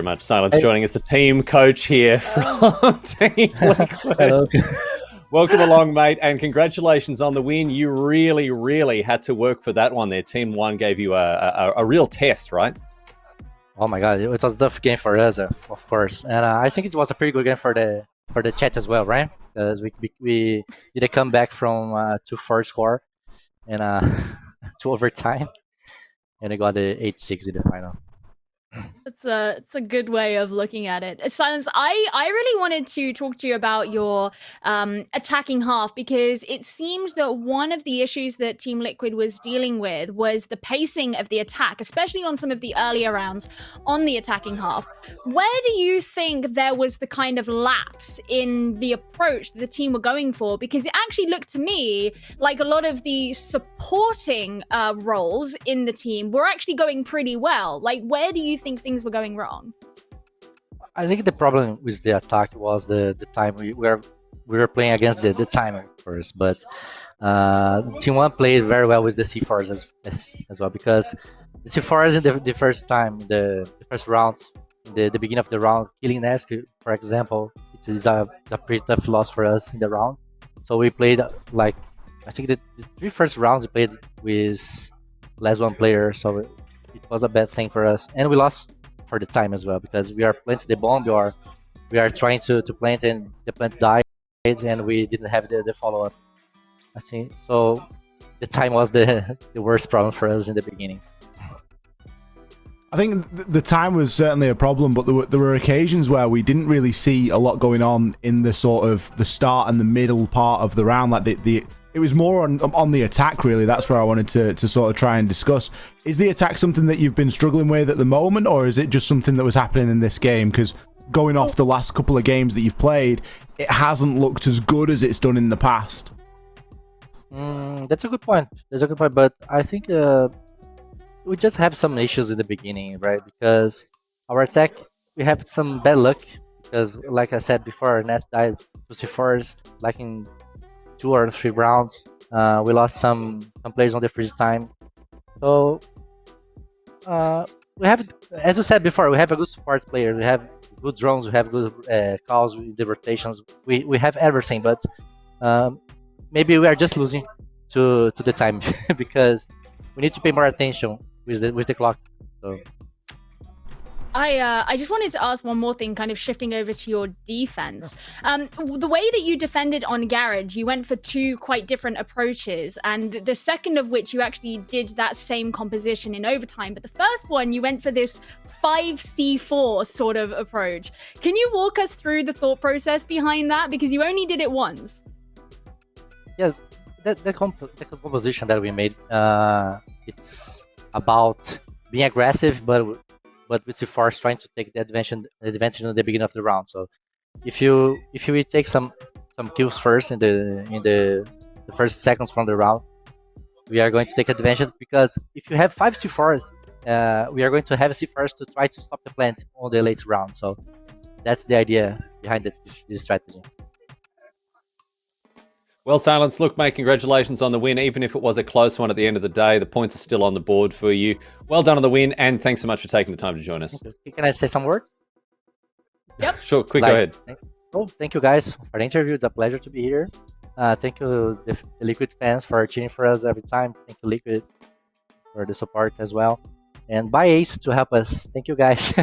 very much. S1lence joining us, the team coach here from Team Liquid. Hello. Welcome along, mate, and congratulations on the win. You really, really had to work for that one there. Team 1 gave you a real test, right? Oh my god, it was a tough game for us, of course, and I think it was a pretty good game for the chat as well, right? Because we did a comeback from 2-4 score and to overtime, and we got the 8-6 in the final. It's a good way of looking at it. S1lence, I really wanted to talk to you about your attacking half, because it seemed that one of the issues that Team Liquid was dealing with was the pacing of the attack, especially on some of the earlier rounds on the attacking half. Where do you think there was the kind of lapse in the approach that the team were going for? Because it actually looked to me like a lot of the supporting roles in the team were actually going pretty well. Like, where do you think things were going wrong? I think the problem with the attack was the time we were playing against the timer first, but Team 1 played very well with the C4s as well, because the C4s in the first time, the first rounds, the beginning of the round, killing Nesk, for example, it is a pretty tough loss for us in the round. So we played, like, I think the 3 first rounds we played with less one player, so it was a bad thing for us, and we lost for the time as well, because we are planting the bomb, or we are trying to plant, and the plant died, and we didn't have the follow-up. I think so. The time was the worst problem for us in the beginning. I think the time was certainly a problem, but there were occasions where we didn't really see a lot going on in the sort of the start and the middle part of the round. Like it was more on the attack, really. That's where I wanted to sort of try and discuss. Is the attack something that you've been struggling with at the moment, or is it just something that was happening in this game? Because going off the last couple of games that you've played, it hasn't looked as good as it's done in the past. That's a good point. But I think we just have some issues in the beginning, right? Because our attack, we have some bad luck. Because, like I said before, Nest died to C4s, like in 2 or 3 rounds. We lost some players on the freeze time. So we have, as you said before, we have a good support player. We have good drones. We have good calls with the rotations. We have everything, but maybe we are just losing to the time because we need to pay more attention with the clock. So. I just wanted to ask one more thing, kind of shifting over to your defense. The way that you defended on Garage, you went for 2 quite different approaches, and the second of which you actually did that same composition in overtime. But the first one, you went for this 5C4 sort of approach. Can you walk us through the thought process behind that? Because you only did it once. Yeah, the composition that we made, it's about being aggressive, but with C4s trying to take the advantage in the beginning of the round. So if you take some kills first in the first seconds from the round, we are going to take advantage, because if you have 5 C4s, we are going to have C4s to try to stop the plant on the late round. So that's the idea behind this strategy. Well, S1lence, look, mate, congratulations on the win. Even if it was a close one at the end of the day, the points are still on the board for you. Well done on the win, and thanks so much for taking the time to join us. Can I say some word? Yep. Sure, quick, go ahead. Thank you guys for the interview. It's a pleasure to be here. Thank you, the Liquid fans, for cheering for us every time. Thank you, Liquid, for the support as well. And bye, Ace, to help us. Thank you, guys.